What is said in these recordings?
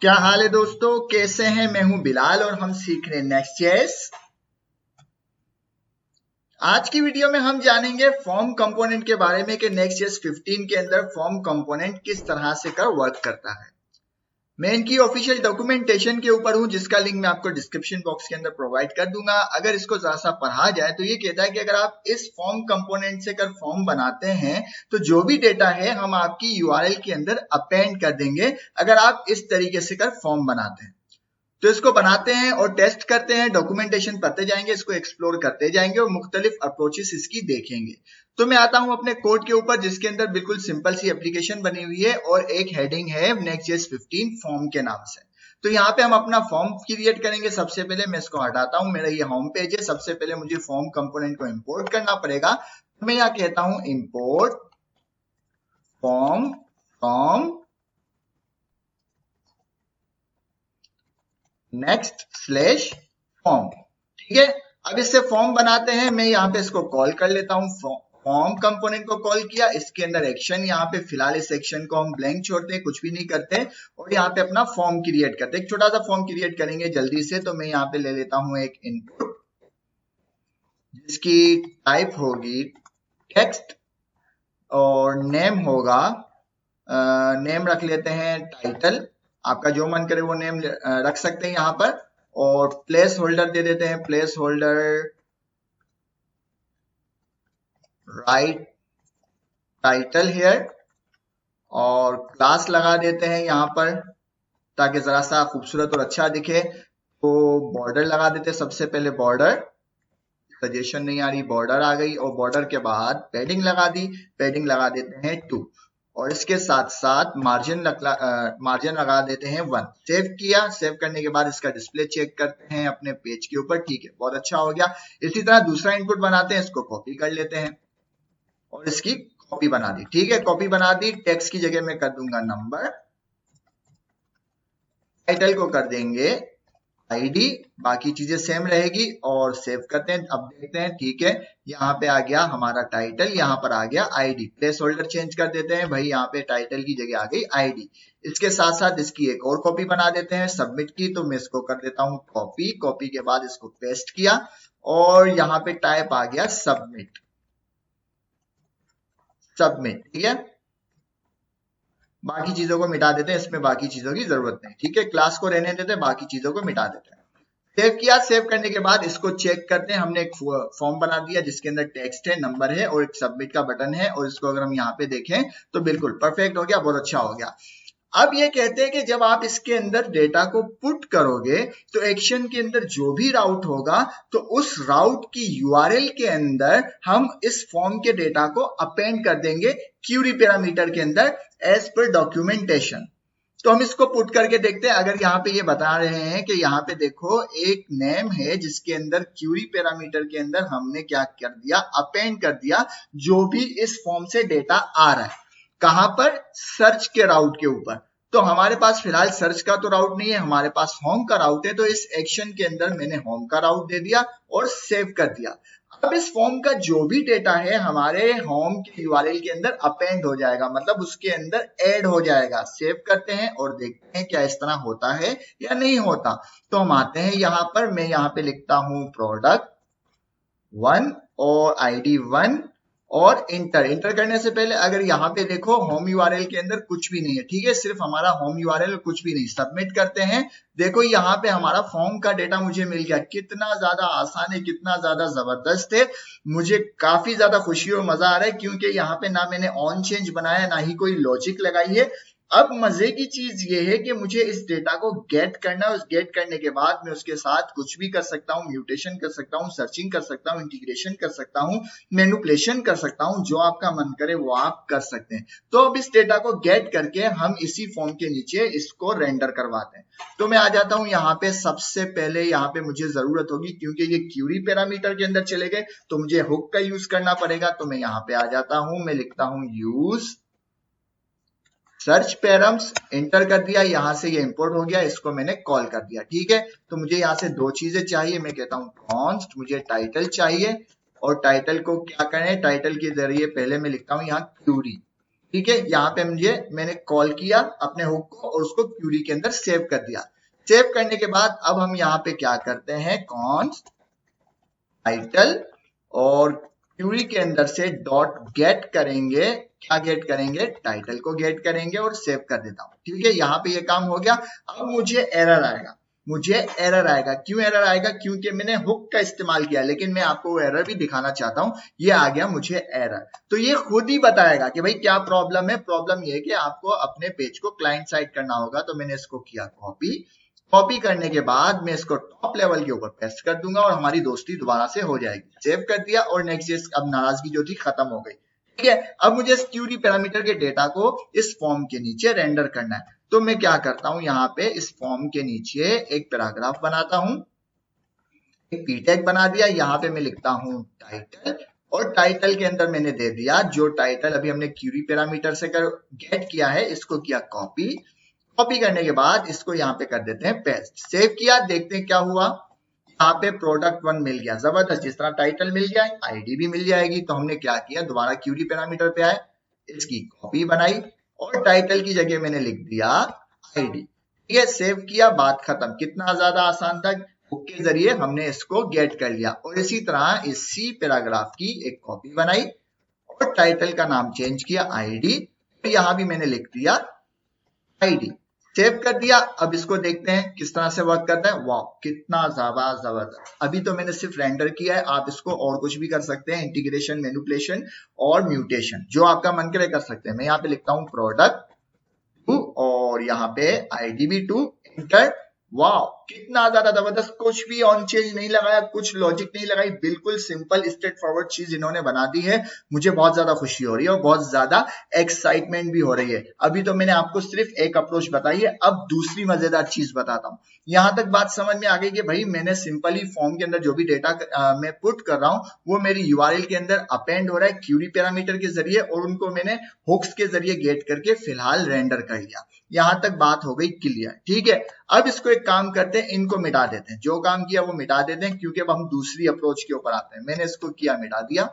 क्या हाल है दोस्तों, कैसे हैं? मैं हूं बिलाल और हम सीख रहे हैं नेक्स्ट.जेएस। आज की वीडियो में हम जानेंगे फॉर्म कंपोनेंट के बारे में कि नेक्स्ट.जेएस 15 के अंदर फॉर्म कंपोनेंट किस तरह से वर्क करता है। मैं इनकी ऑफिशियल डॉक्यूमेंटेशन के ऊपर हूं, जिसका लिंक मैं आपको डिस्क्रिप्शन बॉक्स के अंदर प्रोवाइड कर दूंगा। अगर इसको जरा सा पढ़ा जाए तो ये कहता है कि अगर आप इस फॉर्म कंपोनेंट से फॉर्म बनाते हैं तो जो भी डेटा है हम आपकी यूआरएल के अंदर अपेंड कर देंगे, अगर आप इस तरीके से फॉर्म बनाते हैं। तो इसको बनाते हैं और टेस्ट करते हैं, डॉक्यूमेंटेशन पढ़ते जाएंगे, इसको एक्सप्लोर करते जाएंगे और मुख्तलिफ अप्रोचेस इसकी देखेंगे। तो मैं आता हूं अपने कोड के ऊपर, जिसके अंदर बिल्कुल सिंपल सी एप्लीकेशन बनी हुई है और एक हेडिंग है नेक्स्ट.जेएस 15 फॉर्म के नाम से। तो यहाँ पे हम अपना फॉर्म क्रिएट करेंगे। सबसे पहले मैं इसको हटाता हूं, मेरा ये होम पेज है। सबसे पहले मुझे फॉर्म कंपोनेंट को इंपोर्ट करना पड़ेगा। मैं यहाँ कहता हूं इंपोर्ट फॉर्म फ्रॉम next/form। ठीक है, अब इससे फॉर्म बनाते हैं। मैं यहाँ पे इसको कॉल कर लेता हूँ, फॉर्म कंपोनेंट को कॉल किया। इसके अंदर एक्शन, यहाँ पे फिलहाल इस सेक्शन को हम ब्लैंक छोड़ते हैं, कुछ भी नहीं करते और यहाँ पे अपना फॉर्म क्रिएट करते हैं। एक छोटा सा फॉर्म क्रिएट करेंगे जल्दी से। तो मैं यहाँ पे ले लेता हूँ एक इनपुट, जिसकी टाइप होगी टेक्स्ट और नेम होगा, नेम रख लेते हैं टाइटल। आपका जो मन करे वो नेम रख सकते हैं यहाँ पर। और प्लेस होल्डर दे देते हैं, place holder right title here. और क्लास लगा देते हैं यहाँ पर ताकि जरा सा खूबसूरत और अच्छा दिखे। तो बॉर्डर लगा देते हैं। सबसे पहले बॉर्डर, सजेशन नहीं आ रही, बॉर्डर आ गई। और बॉर्डर के बाद पैडिंग लगा दी, पैडिंग लगा देते हैं 2 और इसके साथ साथ मार्जिन लगा देते हैं 1। सेव किया, सेव करने के बाद इसका डिस्प्ले चेक करते हैं अपने पेज के ऊपर। ठीक है, बहुत अच्छा हो गया। इसी तरह दूसरा इनपुट बनाते हैं, इसको कॉपी कर लेते हैं और इसकी कॉपी बना दी। ठीक है, कॉपी बना दी। टेक्स्ट की जगह में कर दूंगा नंबर, टाइटल को कर देंगे आईडी, बाकी चीजें सेम रहेगी और सेव करते हैं। अब देखते हैं, ठीक है, यहाँ पे आ गया हमारा टाइटल, यहाँ पर आ गया आईडी। प्लेस होल्डर चेंज कर देते हैं भाई, यहाँ पे टाइटल की जगह आ गई आईडी। इसके साथ साथ इसकी एक और कॉपी बना देते हैं सबमिट की। तो मैं इसको कर देता हूँ कॉपी, कॉपी के बाद इसको पेस्ट किया और यहाँ पे टाइप आ गया सबमिट, सबमिट। ठीक है, बाकी चीजों को मिटा देते हैं, इसमें बाकी चीजों की जरूरत नहीं। ठीक है, क्लास को रहने देते हैं, बाकी चीजों को मिटा देते हैं। सेव किया, सेव करने के बाद इसको चेक करते हैं। हमने एक फॉर्म बना दिया जिसके अंदर टेक्स्ट है, नंबर है और एक सबमिट का बटन है। और इसको अगर हम यहाँ पे देखें तो बिल्कुल परफेक्ट हो गया, बहुत अच्छा हो गया। अब ये कहते हैं कि जब आप इसके अंदर डेटा को पुट करोगे तो एक्शन के अंदर जो भी राउट होगा तो उस राउट की यूआरएल के अंदर हम इस फॉर्म के डेटा को अपेंड कर देंगे क्यूरी पैरामीटर के अंदर एज पर डॉक्यूमेंटेशन। तो हम इसको पुट करके देखते हैं। अगर यहाँ पे ये बता रहे हैं कि यहाँ पे देखो एक नेम है जिसके अंदर क्यूरी पैरामीटर के अंदर हमने क्या कर दिया, अपेंड कर दिया जो भी इस फॉर्म से डेटा आ रहा है। कहां पर? सर्च के राउट के ऊपर। तो हमारे पास फिलहाल सर्च का तो राउट नहीं है, हमारे पास होम का राउट है। तो इस एक्शन के अंदर मैंने होम का राउट दे दिया और सेव कर दिया। अब इस फॉर्म का जो भी डेटा है हमारे होम के यूआरएल के अंदर अपेंड हो जाएगा, मतलब उसके अंदर ऐड हो जाएगा। सेव करते हैं और देखते हैं क्या इस तरह होता है या नहीं होता। तो हम आते हैं यहाँ पर, मैं यहाँ पे लिखता हूं प्रोडक्ट 1 और आईडी 1 और इंटर। इंटर करने से पहले अगर यहाँ पे देखो होम यूआरएल के अंदर कुछ भी नहीं है। ठीक है, सिर्फ हमारा होम यूआरएल, कुछ भी नहीं। सबमिट करते हैं। देखो यहाँ पे हमारा फॉर्म का डेटा मुझे मिल गया। कितना ज्यादा आसान है, कितना ज्यादा जबरदस्त है। मुझे काफी ज्यादा खुशी और मजा आ रहा है क्योंकि यहाँ पे ना मैंने ऑन चेंज बनाया, ना ही कोई लॉजिक लगाई है। अब मजे की चीज ये है कि मुझे इस डेटा को गेट करना है। उस गेट करने के बाद मैं उसके साथ कुछ भी कर सकता हूँ, म्यूटेशन कर सकता हूँ, सर्चिंग कर सकता हूँ, इंटीग्रेशन कर सकता हूँ, मैनिपुलेशन कर सकता हूँ। जो आपका मन करे वो आप कर सकते हैं। तो अब इस डेटा को गेट करके हम इसी फॉर्म के नीचे इसको रेंडर करवाते हैं। तो मैं आ जाता हूँ यहाँ पे। सबसे पहले यहाँ पे मुझे जरूरत होगी, क्योंकि ये क्यूरी पैरामीटर के अंदर चले गए तो मुझे हुक का यूज करना पड़ेगा। तो मैं यहाँ पे आ जाता हूँ, मैं लिखता हूँ यूज सर्च पैरम्स, एंटर कर दिया। यहां से ये इंपोर्ट हो गया, इसको मैंने कॉल कर दिया। ठीक है, तो मुझे यहां से दो चीजें चाहिए। मैं कहता हूं कॉन्स्ट, मुझे टाइटल चाहिए और टाइटल को क्या करें, टाइटल के जरिए पहले मैं लिखता हूं यहाँ क्यूरी। ठीक है, यहाँ पे मैंने कॉल किया अपने हुक को और उसको क्यूरी के अंदर सेव कर दिया। सेव करने के बाद अब हम यहाँ पे क्या करते हैं, कॉन्स्ट टाइटल और क्यूरी के अंदर से डॉट गेट करेंगे। क्या गेट करेंगे, टाइटल को गेट करेंगे और सेव कर देता हूं। ठीक है, यहाँ पे ये काम हो गया। अब मुझे एरर आएगा, क्यों एरर आएगा, क्योंकि मैंने हुक का इस्तेमाल किया, लेकिन मैं आपको वो एरर भी दिखाना चाहता हूं। ये आ गया मुझे एरर, तो ये खुद ही बताएगा कि भाई क्या प्रॉब्लम है। प्रॉब्लम ये है कि आपको अपने पेज को क्लाइंट साइड करना होगा। तो मैंने इसको किया कॉपी करने के बाद मैं इसको टॉप लेवल के ऊपर पेस्ट कर दूंगा और हमारी दोस्ती दोबारा से हो जाएगी। सेव कर दिया और नेक्स्ट, अब नाराजगी जो थी खत्म हो गई। ठीक है, अब मुझे इस क्यूरी पैरामीटर के डेटा को इस फॉर्म के नीचे रेंडर करना है। तो मैं क्या करता हूं, यहाँ पे इस फॉर्म के नीचे एक पैराग्राफ बनाता हूं, एक पी टैग बना दिया। यहाँ पे मैं लिखता हूं टाइटल, और टाइटल के अंदर मैंने दे दिया जो टाइटल अभी हमने क्यूरी पैरामीटर से गेट किया है, इसको किया कॉपी करने के बाद इसको यहाँ पे कर देते हैं पेस्ट। सेव किया, देखते हैं क्या हुआ। यहाँ पे प्रोडक्ट 1 मिल गया, जबरदस्त। जिस तरह टाइटल मिल गया, आईडी भी मिल जाएगी। तो हमने क्या किया, दोबारा क्यूरी पैरामीटर पे आए, इसकी कॉपी बनाई और टाइटल की जगह मैंने लिख दिया आईडी। ठीक है, सेव किया, बात खत्म। कितना ज्यादा आसान था, हुक के जरिए हमने इसको गेट कर लिया। और इसी तरह इसी पैराग्राफ की एक कॉपी बनाई और टाइटल का नाम चेंज किया आईडी, तो यहाँ भी मैंने लिख दिया आईडी। सेव कर दिया। अब इसको देखते हैं किस तरह से वर्क करता है। वाह, कितना ज्यादा जबरदस्त। अभी तो मैंने सिर्फ रेंडर किया है, आप इसको और कुछ भी कर सकते हैं, इंटीग्रेशन, मैनिपुलेशन और म्यूटेशन, जो आपका मन करे कर सकते हैं। मैं यहाँ पे लिखता हूँ प्रोडक्ट 2 और यहाँ पे आईडी भी 2, इंटर। वाह, कितना ज्यादा जबरदस्त। कुछ भी ऑन चेंज नहीं लगाया, कुछ लॉजिक नहीं लगाई, बिल्कुल सिंपल स्ट्रेट फॉरवर्ड चीज इन्होंने बना दी है। मुझे बहुत ज्यादा खुशी हो रही है और बहुत ज्यादा एक्साइटमेंट भी हो रही है। अभी तो मैंने आपको सिर्फ एक अप्रोच बताई है, अब दूसरी मजेदार चीज बताता हूँ। यहां तक बात समझ में आ गई कि भाई मैंने सिंपली फॉर्म के अंदर जो भी डेटा मैं पुट कर रहा हूँ वो मेरी यूआरएल के अंदर अपेंड हो रहा है क्यूरी पैरामीटर के जरिए, और उनको मैंने हुक्स के जरिए गेट करके फिलहाल रेंडर कर लिया। यहां तक बात हो गई क्लियर। ठीक है, अब इसको एक काम करते हैं, इनको मिटा देते हैं। जो काम किया वो मिटा देते हैं, क्योंकि अब हम दूसरी अप्रोच के ऊपर आते हैं। मैंने इसको किया, मिटा दिया।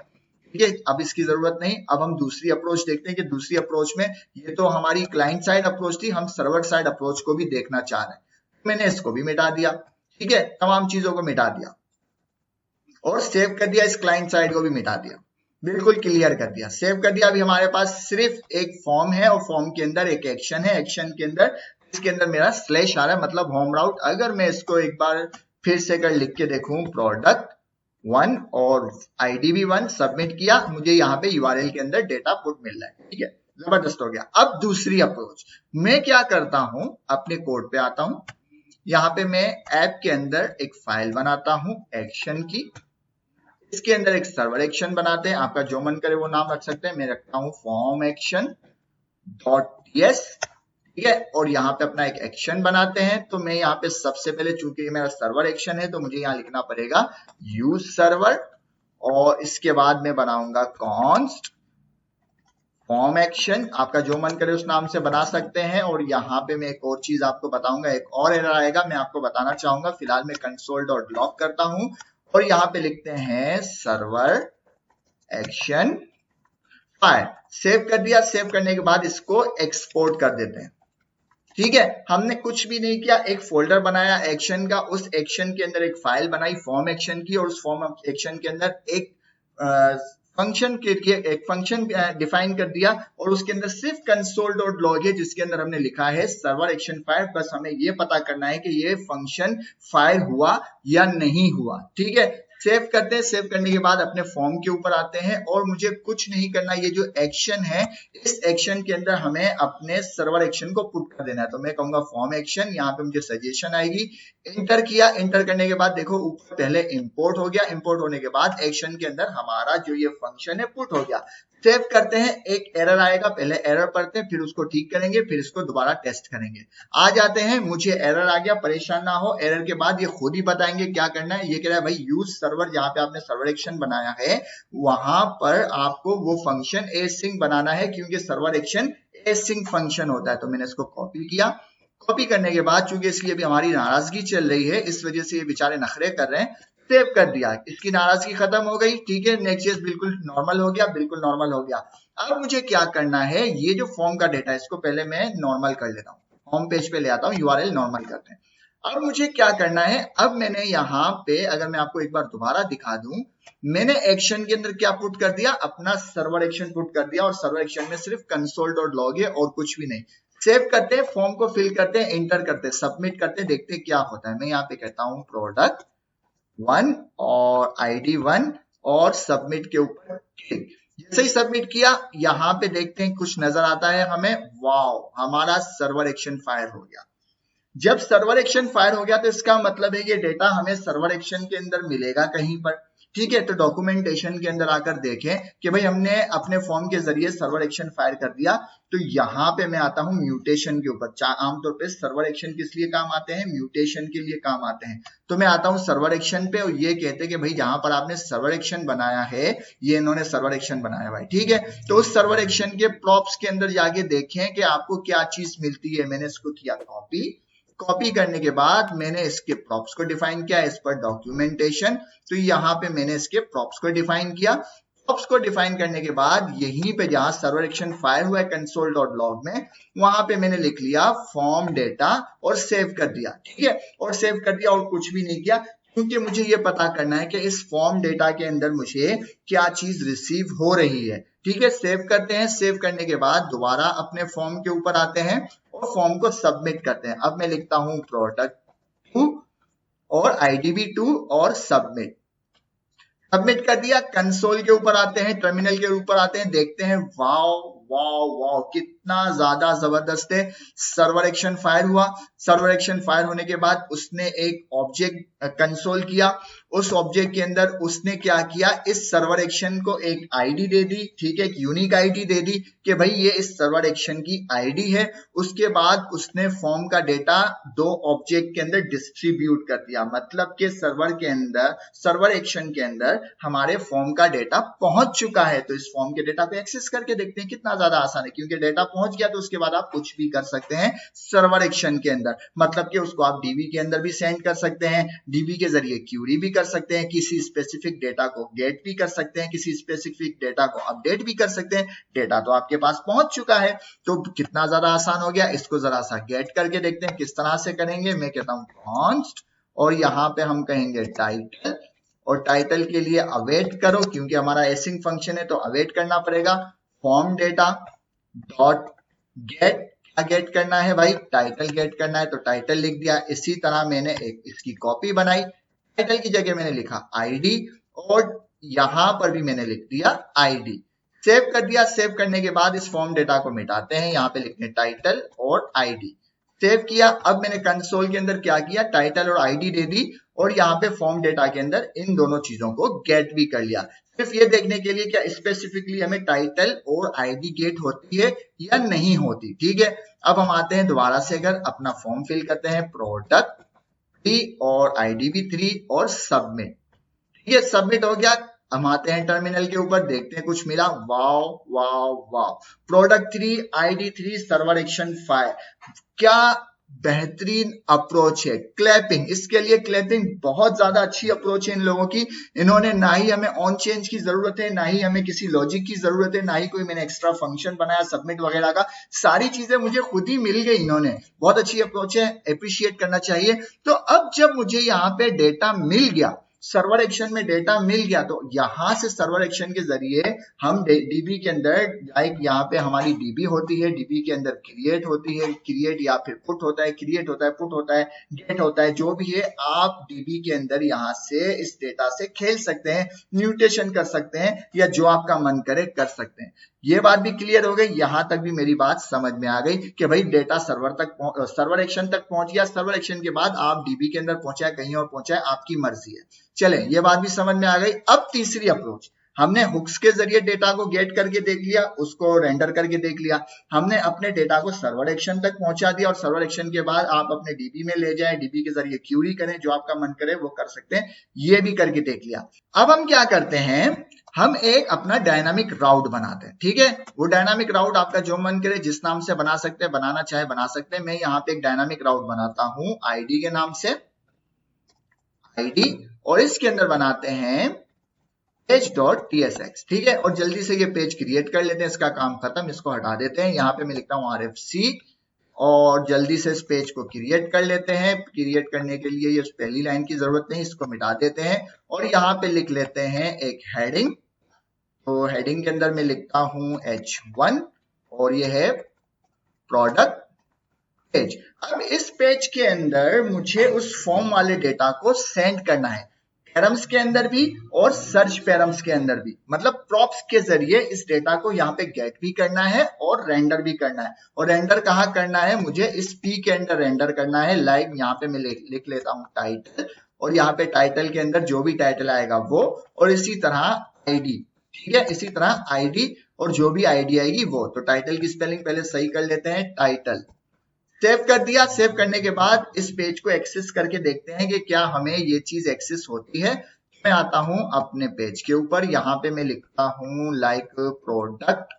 ठीक है, अब इसकी जरूरत नहीं। अब हम दूसरी अप्रोच देखते हैं कि दूसरी अप्रोच में, ये तो हमारी क्लाइंट साइड अप्रोच थी, हम सर्वर साइड अप्रोच को भी देखना चाह रहे हैं। मैंने इसको भी मिटा दिया। ठीक है, तमाम चीजों को मिटा दिया और सेव कर दिया। इस क्लाइंट साइड को भी मिटा दिया, बिल्कुल क्लियर कर दिया, सेव कर दिया। अभी हमारे पास सिर्फ एक फॉर्म है और फॉर्म के अंदर एक एक्शन है। एक्शन के अंदर, इसके अंदर मेरा स्लैश आ रहा है, मतलब होम राउट। अगर मैं इसको एक बार फिर से कर लिख के देखूं, प्रोडक्ट 1 और आईडी भी 1, सबमिट किया, मुझे यहाँ पे यूआरएल के अंदर डेटा पुट मिल रहा है। ठीक है, जबरदस्त हो गया। अब दूसरी अप्रोच मैं क्या करता हूं, अपने कोड पे आता हूं। यहाँ पे मैं ऐप के अंदर एक फाइल बनाता हूं एक्शन की, इसके अंदर एक सर्वर एक्शन बनाते हैं। आपका जो मन करे वो नाम रख सकते हैं। मैं रखता हूं फॉर्म एक्शन .ts। ठीक है, और यहाँ पे अपना एक एक्शन बनाते हैं। तो मैं यहाँ पे सबसे पहले, चूंकि ये मेरा सर्वर एक्शन है, तो मुझे यहाँ लिखना पड़ेगा यूज सर्वर, और इसके बाद मैं बनाऊंगा कॉन्स्ट फॉर्म एक्शन। आपका जो मन करे उस नाम से बना सकते हैं। और यहाँ पे मैं एक और चीज आपको बताऊंगा, एक और एरर आएगा, मैं आपको बताना चाहूंगा। फिलहाल मैं console.log करता हूं और यहाँ पे लिखते हैं सर्वर एक्शन फाइल। सेव कर दिया। सेव करने के बाद इसको एक्सपोर्ट कर देते हैं। ठीक है, हमने कुछ भी नहीं किया, एक फोल्डर बनाया एक्शन का, उस एक्शन के अंदर एक फाइल बनाई फॉर्म एक्शन की, और उस फॉर्म एक्शन के अंदर एक फंक्शन के लिए एक फंक्शन डिफाइन कर दिया, और उसके अंदर सिर्फ console.log है, जिसके अंदर हमने लिखा है सर्वर एक्शन फाइल। बस हमें ये पता करना है कि ये फंक्शन फाइल हुआ या नहीं हुआ। ठीक है, सेव करते हैं। सेव करने के बाद अपने फॉर्म के ऊपर आते हैं और मुझे कुछ नहीं करना। ये जो एक्शन है, इस एक्शन के अंदर हमें अपने सर्वर एक्शन को पुट कर देना है। तो मैं कहूंगा फॉर्म एक्शन, यहाँ पे मुझे सजेशन आएगी। इंटर किया। इंटर करने के बाद देखो ऊपर पहले इंपोर्ट हो गया। इंपोर्ट होने के बाद एक्शन के अंदर हमारा जो ये फंक्शन है पुट हो गया। सेव करते हैं। एक एरर आएगा, पहले एरर पढ़ते हैं, फिर उसको ठीक करेंगे, फिर इसको दोबारा टेस्ट करेंगे। आ जाते हैं, मुझे एरर आ गया, परेशान ना हो। एरर के बाद ये खुद ही बताएंगे क्या करना है। ये कह रहा है भाई यूज सर्वर, जहां पे आपने सर्वर एक्शन बनाया है वहां पर आपको वो फंक्शन async बनाना है, क्योंकि सर्वर एक्शन async फंक्शन होता है। तो मैंने इसको कॉपी किया। कॉपी करने के बाद चूंकि इसकी अभी हमारी नाराजगी चल रही है, इस वजह से ये बेचारे नखरे कर रहे हैं, सेव कर दिया, इसकी नाराजगी खत्म हो गई, ठीक है, नेक्स्ट बिल्कुल नॉर्मल हो गया, बिल्कुल नॉर्मल हो गया। अब मुझे क्या करना है, ये जो फॉर्म का डेटा है इसको पहले मैं नॉर्मल कर लेता हूँ, होम पेज पे ले आता हूँ, यूआरएल नॉर्मल करते हैं। अब मुझे क्या करना है, अब मैंने यहाँ पे अगर मैं आपको एक बार दोबारा दिखा दूं, मैंने एक्शन के अंदर क्या पुट कर दिया, अपना सर्वर एक्शन पुट कर दिया, और सर्वर एक्शन में सिर्फ console.log है और कुछ भी नहीं। सेव करते हैं, फॉर्म को फिल करते हैं, एंटर करते हैं, सबमिट करते हैं, देखते हैं क्या होता है। मैं यहाँ पे कहता हूँ प्रोडक्ट 1 और ID 1 और सबमिट के ऊपर क्लिक। जैसे ही सबमिट किया, यहाँ पे देखते हैं कुछ नजर आता है हमें, वाओ, हमारा सर्वर एक्शन फायर हो गया। जब सर्वर एक्शन फायर हो गया तो इसका मतलब है ये डेटा हमें सर्वर एक्शन के अंदर मिलेगा कहीं पर, ठीक है। तो डॉक्यूमेंटेशन के अंदर आकर देखें कि भाई हमने अपने फॉर्म के जरिए सर्वर एक्शन फायर कर दिया। तो यहाँ पे मैं आता हूँ म्यूटेशन के ऊपर। आमतौर पे सर्वर एक्शन किस लिए काम आते हैं, म्यूटेशन के लिए काम आते हैं। तो मैं आता हूँ सर्वर एक्शन पे और ये कहते हैं कि भाई जहां पर आपने सर्वर एक्शन बनाया है, ये इन्होंने सर्वर एक्शन बनाया भाई, ठीक है। तो उस सर्वर एक्शन के प्रॉप्स के अंदर जाके देखें कि आपको क्या चीज मिलती है। मैंने इसको किया कॉपी करने के बाद मैंने इसके प्रॉप्स को डिफाइन किया, इस पर डॉक्यूमेंटेशन, तो यहाँ पे मैंने इसके प्रॉप्स को डिफाइन किया। प्रॉप्स को डिफाइन करने के बाद यहीं पे जहां सर्वर एक्शन फायर हुआ है console.log में, वहां पे मैंने लिख लिया फॉर्म डेटा और सेव कर दिया, ठीक है। और सेव कर दिया और कुछ भी नहीं किया, क्योंकि मुझे ये पता करना है कि इस फॉर्म डेटा के अंदर मुझे क्या चीज रिसीव हो रही है, ठीक है। सेव करते हैं, सेव करने के बाद दोबारा अपने फॉर्म के ऊपर आते हैं और फॉर्म को सबमिट करते हैं। अब मैं लिखता हूं प्रोडक्ट 2 और ID भी 2 और सबमिट कर दिया। कंसोल के ऊपर आते हैं, टर्मिनल के ऊपर आते हैं, देखते हैं, वाओ वाओ वाओ, कितना ज्यादा जबरदस्त है। सर्वर एक्शन फायर हुआ, सर्वर एक्शन फायर होने के बाद उसने एक ऑब्जेक्ट कंसोल किया, उस ऑब्जेक्ट के अंदर उसने क्या किया, इस सर्वर एक्शन को एक आईडी दे दी, ठीक है, एक यूनिक आईडी दे दी कि भाई ये इस सर्वर एक्शन की आईडी है। उसके बाद उसने फॉर्म का डेटा दो ऑब्जेक्ट के अंदर डिस्ट्रीब्यूट कर दिया, मतलब कि सर्वर के अंदर, सर्वर एक्शन के अंदर हमारे फॉर्म का डेटा पहुंच चुका है। तो इस फॉर्म के डेटा को एक्सेस करके देखते हैं, कितना ज्यादा आसान है, क्योंकि डेटा पहुंच गया तो उसके बाद आप कुछ भी कर सकते हैं सर्वर एक्शन के अंदर। मतलब कि उसको आप डीबी के अंदर भी सेंड कर सकते हैं, डीबी के जरिए क्यूरी भी कर सकते हैं, किसी स्पेसिफिक डेटा को गेट भी कर सकते हैं, किसी स्पेसिफिक डेटा को अपडेट भी कर सकते हैं। डेटा तो आपके पास पहुंच चुका है, तो कितना ज्यादा आसान हो गया। इसको जरा सा गेट करके देखते हैं किस तरह से करेंगे। मैं कहता हूं कॉन्स्ट और यहाँ पे हम कहेंगे टाइटल, और टाइटल के लिए अवेट करो, क्योंकि हमारा एसिंग फंक्शन है तो अवेट करना पड़ेगा। फॉर्म डेटा डॉट गेट, क्या गेट करना है भाई, टाइटल गेट करना है, तो टाइटल लिख दिया। इसी तरह मैंने एक इसकी कॉपी बनाई, टाइटल की जगह मैंने लिखा आईडी और यहां पर भी मैंने लिख दिया आईडी। सेव कर दिया। सेव करने के बाद इस फॉर्म डेटा को मिटाते हैं, यहाँ पे लिखते हैं टाइटल और आईडी। सेव किया। अब मैंने कंसोल के अंदर क्या किया, टाइटल और आईडी दे दी, और यहाँ पे फॉर्म डेटा के अंदर इन दोनों चीजों को गेट भी कर लिया। सिर्फ ये देखने के लिए क्या स्पेसिफिकली हमें टाइटल और आईडी गेट होती है या नहीं होती, ठीक है। अब हम आते हैं दोबारा से, अगर अपना फॉर्म फिल करते हैं, प्रोडक्ट 3 और आईडी भी 3 और सबमिट, ठीक है, सबमिट हो गया। हम आते हैं टर्मिनल के ऊपर, देखते हैं कुछ मिला, wow wow wow, product 3 ID 3 server action fire. क्या बेहतरीन अप्रोच है। क्लैपिंग, इसके लिए क्लैपिंग बहुत ज्यादा अच्छी अप्रोच है इन लोगों की। इन्होंने ना ही हमें ऑन चेंज की जरूरत है, ना ही हमें किसी लॉजिक की जरूरत है, ना ही कोई मैंने एक्स्ट्रा फंक्शन बनाया सबमिट वगैरह का, सारी चीजें मुझे खुद ही मिल गई। इन्होंने बहुत अच्छी अप्रोच है, अप्रिशिएट करना चाहिए। तो अब जब मुझे यहाँ पे डेटा मिल गया, सर्वर एक्शन में डेटा मिल गया, तो यहां से सर्वर एक्शन के जरिए हम डीबी के अंदर, लाइक यहाँ पे हमारी डीबी होती है, डीबी के अंदर क्रिएट होती है, क्रिएट या फिर पुट होता है, क्रिएट होता है, पुट होता है, गेट होता है, जो भी है आप डीबी के अंदर यहाँ से इस डेटा से खेल सकते हैं, म्यूटेशन कर सकते हैं, या जो आपका मन करे कर सकते हैं। ये बात भी क्लियर हो गई, यहां तक भी मेरी बात समझ में आ गई कि भाई डेटा सर्वर एक्शन तक पहुंच गया। सर्वर एक्शन के बाद आप डीबी के अंदर पहुंचाए, कहीं और पहुंचाए, आपकी मर्जी है। चले, ये बात भी समझ में आ गई। अब तीसरी अप्रोच, हमने हुक्स के जरिए डेटा को गेट करके देख लिया, उसको रेंडर करके देख लिया, हमने अपने डेटा को सर्वर एक्शन तक पहुंचा दिया, और सर्वर एक्शन के बाद आप अपने डीबी में ले जाएं, डीबी के जरिए क्यूरी करें, जो आपका मन करे वो कर सकते हैं, ये भी करके देख लिया। अब हम क्या करते हैं, हम एक अपना डायनामिक राउट बनाते हैं, ठीक है। वो डायनामिक राउट आपका जो मन करे जिस नाम से बना सकते हैं, बनाना चाहे बना सकते हैं। मैं यहाँ पे एक डायनामिक राउट बनाता हूं आईडी के नाम से, आईडी और इसके अंदर बनाते हैं page.tsx, ठीक है। और जल्दी से ये पेज क्रिएट कर लेते हैं, इसका काम खत्म, इसको हटा देते हैं। यहाँ पे मैं लिखता हूँ RFC और जल्दी से इस पेज को क्रिएट कर लेते हैं। क्रिएट करने के लिए ये पहली लाइन की जरूरत नहीं, इसको मिटा देते हैं और यहाँ पे लिख लेते हैं एक हेडिंग। तो हेडिंग के अंदर मैं लिखता हूँ H1 और ये है प्रोडक्ट पेज। अब इस पेज के अंदर मुझे उस फॉर्म वाले डेटा को सेंड करना है, पैरम्स के अंदर भी और सर्च पैरम्स के अंदर भी, मतलब प्रॉप्स के जरिए इस डेटा को यहाँ पे गेट भी करना है और रेंडर भी करना है। और रेंडर कहाँ करना है, मुझे इस पी के अंदर रेंडर करना है। लाइक यहाँ पे मैं लिख लेता हूँ टाइटल और यहाँ पे टाइटल के अंदर जो भी टाइटल आएगा वो, और इसी तरह आईडी, ठीक है, इसी तरह आईडी और जो भी आईडी आएगी वो। तो टाइटल की स्पेलिंग पहले सही कर लेते हैं, टाइटल। सेव कर दिया। सेव करने के बाद इस पेज को एक्सेस करके देखते हैं कि क्या हमें ये चीज एक्सेस होती है। मैं आता हूं अपने पेज के ऊपर, यहाँ पे मैं लिखता हूं लाइक प्रोडक्ट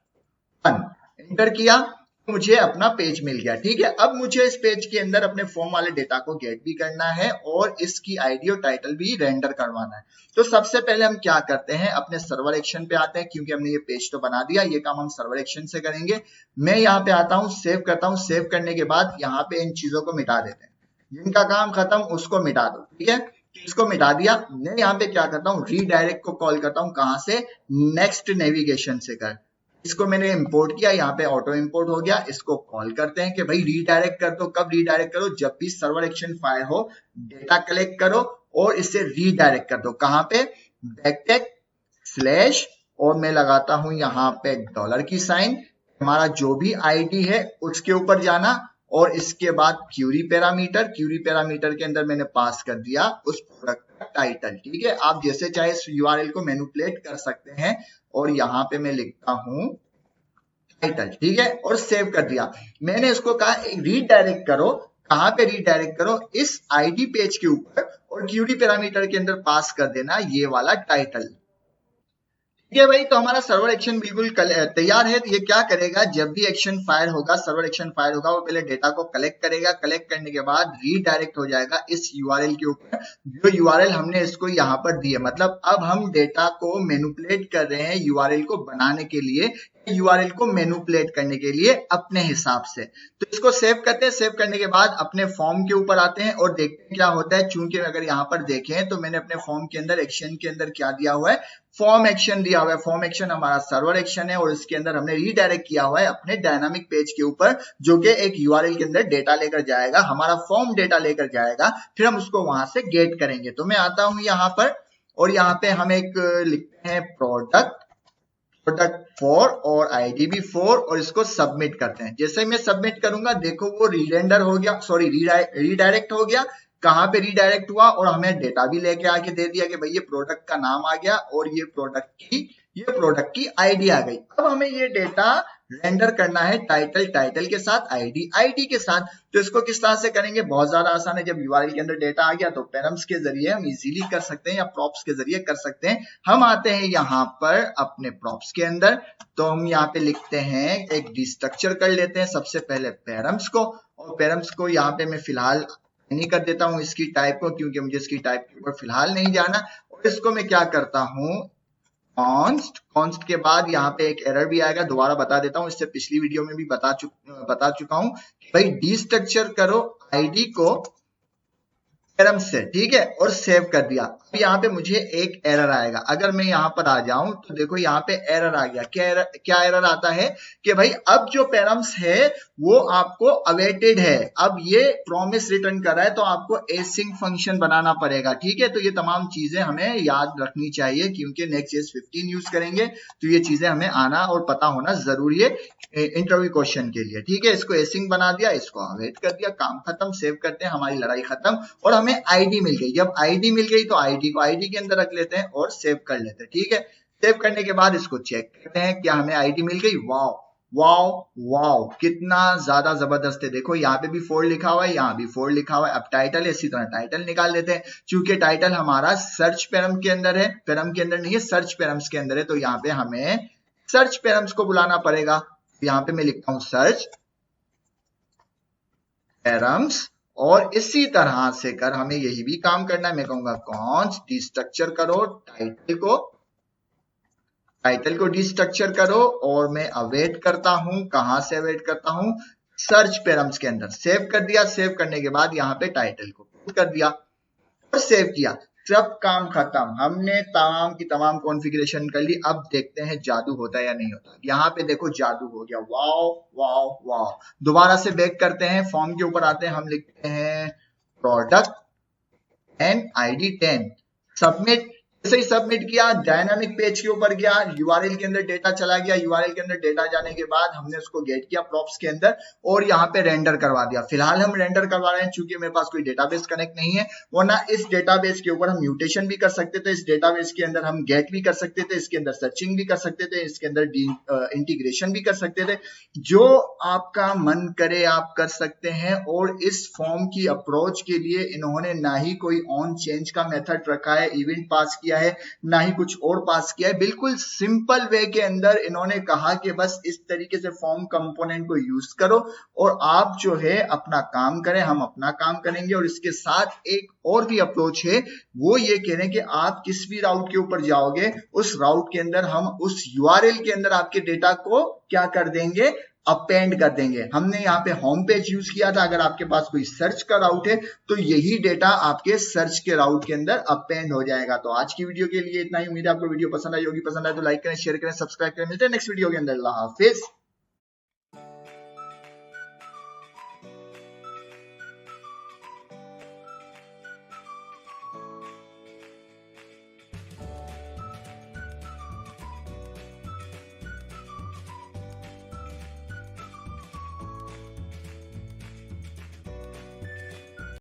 1, एंटर किया, मुझे अपना पेज मिल गया, ठीक है। अब मुझे इस पेज के अंदर अपने फॉर्म वाले डेटा को गेट भी करना है और इसकी आईडी और टाइटल भी रेंडर करवाना है। तो सबसे पहले हम क्या करते हैं, अपने सर्वर एक्शन पे आते हैं, क्योंकि हमने ये पेज तो बना दिया, ये काम हम सर्वर एक्शन से करेंगे। मैं यहाँ पे आता हूँ, सेव करता हूँ। सेव करने के बाद यहाँ पे इन चीजों को मिटा देते हैं, जिनका काम खत्म उसको मिटा दो, ठीक है। इसको मिटा दिया। मैं यहाँ पे क्या करता हूँ, रीडायरेक्ट को कॉल करता हूँ, कहाँ से, नेक्स्ट नेविगेशन से कर। इसको मैंने इंपोर्ट किया, यहाँ पे ऑटो इंपोर्ट हो गया। इसको कॉल करते हैं कि भाई रीडायरेक्ट कर दो। कब रीडायरेक्ट करो, जब भी सर्वर एक्शन फायर हो, डेटा कलेक्ट करो और इसे रीडायरेक्ट कर दो। कहाँ पे, बैकटैग स्लैश और मैं लगाता हूं यहाँ पे डॉलर की साइन, हमारा जो भी आईडी है उसके ऊपर जाना और इसके बाद क्यूरी पैरामीटर, क्यूरी पैरामीटर के अंदर मैंने पास कर दिया उस प्रोडक्ट का टाइटल, ठीक है। आप जैसे चाहे इस यूआरएल को मैनिपुलेट कर सकते हैं और यहाँ पे मैं लिखता हूं टाइटल, ठीक है, और सेव कर दिया। मैंने इसको कहा रीडायरेक्ट करो। कहाँ पे रीडायरेक्ट करो, इस आईडी पेज के ऊपर, और क्यूरी पैरामीटर के अंदर पास कर देना ये वाला टाइटल, ठीक है भाई। तो हमारा सर्वर एक्शन बिल्कुल तैयार है। तो ये क्या करेगा, जब भी एक्शन फायर होगा, सर्वर एक्शन फायर होगा, वो पहले डेटा को कलेक्ट करेगा। कलेक्ट करने के बाद रीडायरेक्ट हो जाएगा इस यूआरएल के ऊपर, जो यूआरएल हमने इसको यहाँ पर दी है। मतलब अब हम डेटा को मैनिपुलेट कर रहे हैं यूआरएल को बनाने के लिए, यूआरएल को मैनिपुलेट करने के लिए अपने हिसाब से। तो इसको सेव करते हैं। सेव करने के बाद अपने फॉर्म के ऊपर आते हैं और देखते हैं क्या होता है। चूंकि अगर यहाँ पर देखें तो मैंने अपने फॉर्म के अंदर एक्शन के अंदर क्या दिया हुआ है, फॉर्म एक्शन दिया हुआ है। फॉर्म एक्शन हमारा सर्वर एक्शन है और इसके अंदर हमने रीडायरेक्ट किया हुआ है अपने डायनामिक पेज के ऊपर, जो कि एक यूआरएल के अंदर डेटा लेकर जाएगा, हमारा फॉर्म डेटा लेकर जाएगा, फिर हम उसको वहां से गेट करेंगे। तो मैं आता हूं यहाँ पर और यहाँ पे हम एक लिखते हैं प्रोडक्ट 4 और आईडी भी 4 और इसको सबमिट करते हैं। जैसे मैं सबमिट करूंगा, देखो वो रीरेंडर हो गया, सॉरी रीडायरेक्ट हो गया। कहाँ पे रीडायरेक्ट हुआ, और हमें डेटा भी लेके आके दे दिया कि भाई ये प्रोडक्ट का नाम आ गया और ये प्रोडक्ट की आईडी आ गई। अब हमें ये डेटा रेंडर करना है टाइटल के साथ, आईडी के साथ। तो इसको किस तरह से करेंगे, बहुत ज्यादा आसान है। जब यूआरएल के अंदर डेटा आ गया तो पैरम्स के जरिए हम इजीली कर सकते हैं या प्रॉप्स के जरिए कर सकते हैं। हम आते हैं यहाँ पर अपने प्रॉप्स के अंदर, तो हम यहाँ पे लिखते हैं एक डिस्ट्रक्चर कर लेते हैं सबसे पहले पैरम्स को, और पैरम्स को यहाँ पे मैं फिलहाल नहीं कर देता हूँ इसकी टाइप को, क्योंकि मुझे इसकी टाइप के ऊपर फिलहाल नहीं जाना। और इसको मैं क्या करता हूँ, कॉन्स्ट के बाद यहाँ पे एक एरर भी आएगा, दोबारा बता देता हूँ, इससे पिछली वीडियो में भी बता चुका हूँ कि भाई डिस्ट्रक्चर करो आईडी को पैरम्स से, ठीक है, और सेव कर दिया। अब यहाँ पे मुझे एक एरर आएगा। अगर मैं यहाँ पर आ जाऊं तो देखो यहाँ पे एरर आ गया। क्या एरर आता है कि भाई अब जो पैरम्स है वो आपको अवेटेड है। अब ये प्रॉमिस रिटर्न कर रहा है, तो आपको एसिंक फंक्शन बनाना पड़ेगा, ठीक है। तो ये तमाम चीजें हमें याद रखनी चाहिए, क्योंकि नेक्स्ट 15 यूज करेंगे तो ये चीजें हमें आना और पता होना जरूरी है इंटरव्यू क्वेश्चन के लिए, ठीक है। इसको एसिंक बना दिया, इसको अवेट कर दिया, काम खत्म। सेव करते हैं, हमारी लड़ाई खत्म और हमें आईडी मिल गई। जब आईडी मिल गई तो आईडी को आईडी के अंदर रख लेते हैं और सेव कर लेते हैं, ठीक है। सेव करने के बाद इसको चेक करते हैं क्या हमें आईडी मिल गई। वाओ वाओ वाओ, कितना ज्यादा जबरदस्त है। देखो यहाँ पे भी 4 लिखा हुआ है, यहाँ भी 4 लिखा हुआ है। अब टाइटल है, इसी तरह टाइटल निकाल लेते हैं। चूंकि टाइटल हमारा सर्च पैरम के अंदर है, पैरम के अंदर नहीं है, सर्च पैरम्स के अंदर है, तो यहाँ पे हमें सर्च पैरम्स को बुलाना पड़ेगा। यहाँ पे मैं लिखता हूं सर्च पैरम्स और इसी तरह से कर हमें यही भी काम करना है। मैं कहूंगा कॉन्स्ट डिस्ट्रक्चर करो टाइटल को डिस्ट्रक्चर करो और मैं अवेट करता हूं। कहां से अवेट करता हूं? सर्च पैरम्स के अंदर। सेव कर दिया, सेव करने के बाद यहाँ पे टाइटल को पुट कर दिया और सेव किया। सब काम खत्म, हमने तमाम की तमाम कॉन्फ़िगरेशन कर ली। अब देखते हैं जादू होता है या नहीं होता। यहाँ पे देखो जादू हो गया, वाओ वाओ वाओ। दोबारा से बैक करते हैं, फॉर्म के ऊपर आते हैं, हम लिखते हैं प्रोडक्ट एंड ID 10, सबमिट। जैसे ही सबमिट किया, डायनामिक पेज के ऊपर गया, यूआरएल के अंदर डेटा चला गया। यूआरएल के अंदर डेटा जाने के बाद हमने उसको गेट किया प्रॉप्स के अंदर और यहाँ पे रेंडर करवा दिया। फिलहाल हम रेंडर करवा रहे हैं चूंकि मेरे पास कोई डेटाबेस कनेक्ट नहीं है, वरना इस डेटाबेस के ऊपर हम म्यूटेशन भी कर सकते थे। इस डेटाबेस के अंदर हम गेट भी कर सकते थे, इसके अंदर सर्चिंग भी कर सकते थे, इसके अंदर इंटीग्रेशन भी कर सकते थे। जो आपका मन करे आप कर सकते हैं। और इस फॉर्म की अप्रोच के लिए इन्होंने ना ही कोई ऑन चेंज का मेथड रखा है, इवेंट पास किया है, ना ही कुछ और पास किया है। बिल्कुल सिंपल वे के अंदर इन्होंने कहा कि बस इस तरीके से फॉर्म कंपोनेंट को यूज करो और आप जो है अपना काम करें, हम अपना काम करेंगे। और इसके साथ एक और भी अप्रोच है, वो ये कह रहे हैं कि आप किस भी राउट के ऊपर जाओगे, उस राउट के अंदर हम उस यूआरएल के अंदर आपके डेटा को क्या कर देंगे, अपेंड कर देंगे। हमने यहाँ पे होम पेज यूज किया था। अगर आपके पास कोई सर्च का राउट है तो यही डेटा आपके सर्च के राउट के अंदर अपेंड हो जाएगा। तो आज की वीडियो के लिए इतना ही। उम्मीद है आपको वीडियो पसंद आई होगी। पसंद आए तो लाइक करें, शेयर करें, सब्सक्राइब करें। मिलते हैं नेक्स्ट वीडियो के अंदर। अल्लाह हाफिज।